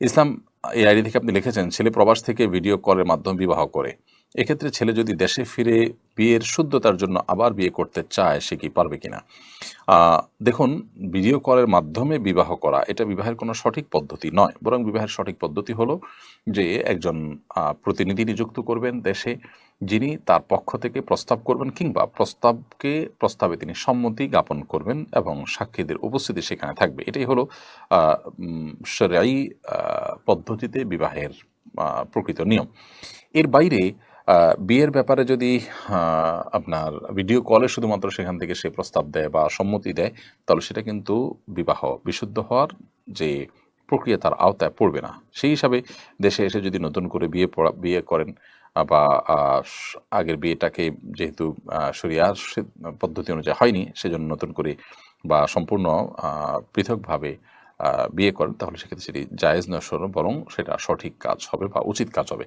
ইসলাম এই আইডি থেকে আপনি লিখেছেন, ছেলে প্রবাস থেকে ভিডিও কলের মাধ্যমে বিবাহ করে। এক্ষেত্রে ছেলে যদি দেশে ফিরে বিয়ের শুদ্ধতার জন্য আবার বিয়ে করতে চায়, সে কি পারবে কিনা? দেখুন, ভিডিও কলের মাধ্যমে বিবাহ করা এটা বিবাহের কোনো সঠিক পদ্ধতি নয়। বরং বিবাহের সঠিক পদ্ধতি হলো যে একজন প্রতিনিধি নিযুক্ত করবেন দেশে, যিনি তার পক্ষ থেকে প্রস্তাব করবেন কিংবা প্রস্তাবে তিনি সম্মতি জ্ঞাপন করবেন এবং সাক্ষীদের উপস্থিতি সেখানে থাকবে। এটাই হলো আ শরঈ পদ্ধতিতে বিবাহের প্রকৃত নিয়ম। এর বাইরে আ বিয়ের ব্যাপারে যদি আ আপনার ভিডিও কলে শুধুমাত্র সেখান থেকে সে প্রস্তাব দেয় বা সম্মতি দেয়, তাহলে সেটা কিন্তু বিবাহ বিশুদ্ধ হওয়ার যে প্রক্রিয়া তার আওতায় পড়বে না। সেই হিসাবে দেশে এসে যদি নতুন করে বিয়ে করেন বা আ স আগের বিয়েটাকে যেহেতু শরিয়ার পদ্ধতি অনুযায়ী হয়নি, সেজন্য নতুন করে বা সম্পূর্ণ আ পৃথকভাবে বিয়ে করেন, তাহলে সেক্ষেত্রে সেটি জায়েজ নয়, বরং সেটা সঠিক কাজ হবে বা উচিত কাজ হবে।